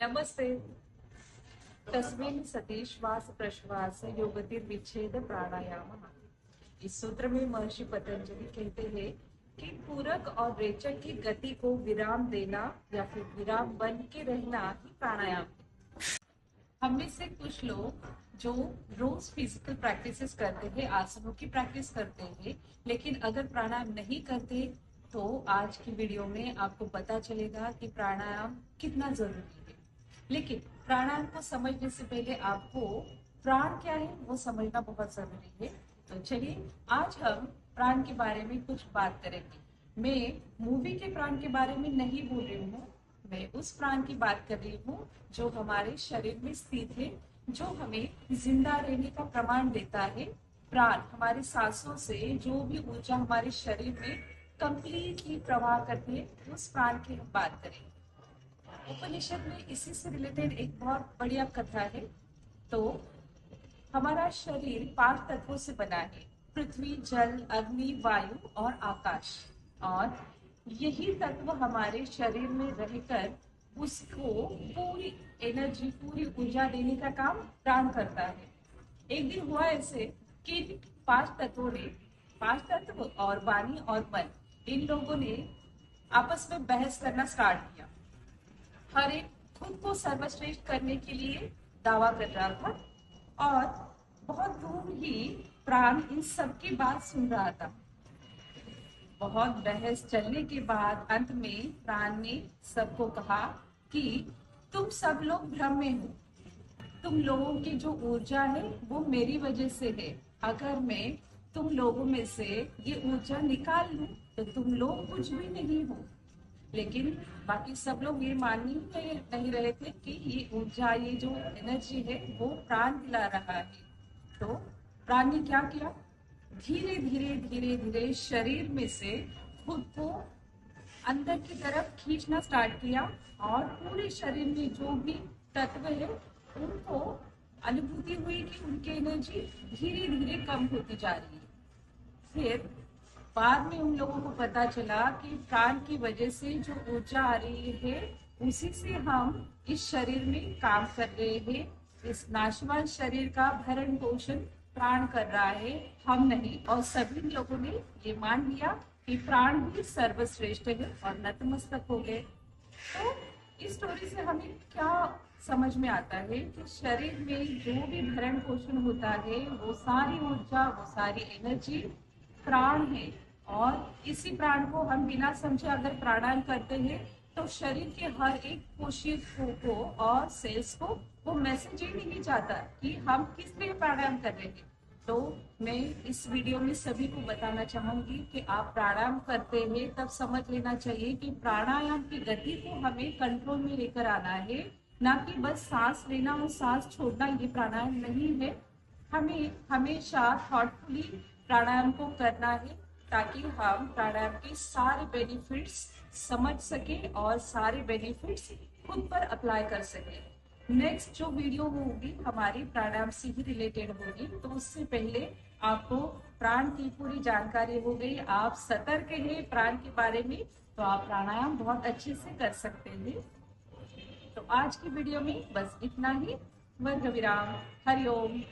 नमस्ते। तस्मिन् सति श्वास प्रश्वास योगतिर्विच्छेद प्राणायाम। इस सूत्र में महर्षि पतंजलि कहते हैं कि पूरक और रेचक की गति को विराम देना या फिर विराम बन के रहना ही प्राणायाम है। हम में से कुछ लोग जो रोज फिजिकल प्रैक्टिसेस करते हैं, आसनों की प्रैक्टिस करते हैं, लेकिन अगर प्राणायाम नहीं करते तो आज की वीडियो में आपको पता चलेगा कि प्राणायाम कितना जरूरी है। लेकिन प्राणायाम को समझने से पहले आपको प्राण क्या है वो समझना बहुत जरूरी है। तो चलिए आज हम प्राण के बारे में कुछ बात करेंगे। मैं मूवी के प्राण के बारे में नहीं बोल रही हूँ, मैं उस प्राण की बात कर रही हूँ जो हमारे शरीर में स्थित है, जो हमें जिंदा रहने का प्रमाण देता है। प्राण हमारी सांसों से जो भी ऊर्जा हमारे शरीर में कंप्लीटली प्रवाह करती है, उस प्राण की हम बात करेंगे। उपनिषद में इसी से रिलेटेड एक बहुत बढ़िया कथा है। तो हमारा शरीर 5 तत्वों से बना है, पृथ्वी, जल, अग्नि, वायु और आकाश। और यही तत्व हमारे शरीर में रहकर उसको पूरी एनर्जी, पूरी ऊर्जा देने का काम प्राण करता है। एक दिन हुआ ऐसे कि 5 तत्व और वाणी और मन, इन लोगों ने आपस में बहस करना स्टार्ट किया। हर एक खुद को सर्वश्रेष्ठ करने के लिए दावा कर रहा था और बहुत दूर ही प्राण इन सबकी बात सुन रहा था। बहुत बहस चलने के बाद अंत में प्राण ने सबको कहा कि तुम सब लोग भ्रम में हो, तुम लोगों की जो ऊर्जा है वो मेरी वजह से है। अगर मैं तुम लोगों में से ये ऊर्जा निकाल लूं तो तुम लोग कुछ भी नहीं हो। लेकिन बाकी सब लोग ये मान ही नहीं रहे थे कि ये ऊर्जा, ये जो एनर्जी है वो प्राण दिला रहा है। तो प्राण ने क्या किया, धीरे धीरे धीरे धीरे शरीर में से खुद को अंदर की तरफ खींचना स्टार्ट किया और पूरे शरीर में जो भी तत्व है उनको अनुभूति हुई कि उनकी एनर्जी धीरे धीरे कम होती जा रही है। फिर बाद में उन लोगों को पता चला कि प्राण की वजह से जो ऊर्जा आ रही है उसी से हम इस शरीर में काम कर रहे हैं। इस नाशवान शरीर का भरण पोषण प्राण कर रहा है, हम नहीं। और सभी लोगों ने ये मान लिया कि प्राण ही सर्वश्रेष्ठ है और नतमस्तक हो गए। तो इस स्टोरी से हमें क्या समझ में आता है कि शरीर में जो भी भरण पोषण होता है वो सारी ऊर्जा, वो सारी एनर्जी प्राण है। और इसी प्राण को हम बिना समझे अगर प्राणायाम करते हैं तो शरीर के हर एक कोशिका को और सेल्स को वो मैसेज ही नहीं जाता कि हम किस लिए प्राणायाम कर रहे हैं। तो मैं इस वीडियो में सभी को बताना चाहूंगी कि आप प्राणायाम करते हैं तब समझ लेना चाहिए कि प्राणायाम की गति को हमें कंट्रोल में लेकर आना है, ना कि बस सांस लेना और सांस छोड़ना ये प्राणायाम नहीं है। हमें हमेशा थॉटफुली प्राणायाम को करना है ताकि हम प्राणायाम के सारे बेनिफिट्स समझ सके और सारे बेनिफिट्स खुद पर अप्लाई कर सके। नेक्स्ट जो वीडियो होगी हमारी प्राणायाम से ही रिलेटेड होगी, तो उससे पहले आपको प्राण की पूरी जानकारी हो गई, आप सतर्क हैं प्राण के बारे में, तो आप प्राणायाम बहुत अच्छे से कर सकते हैं। तो आज की वीडियो में बस इतना ही। वर्ग विराम। हरिओम।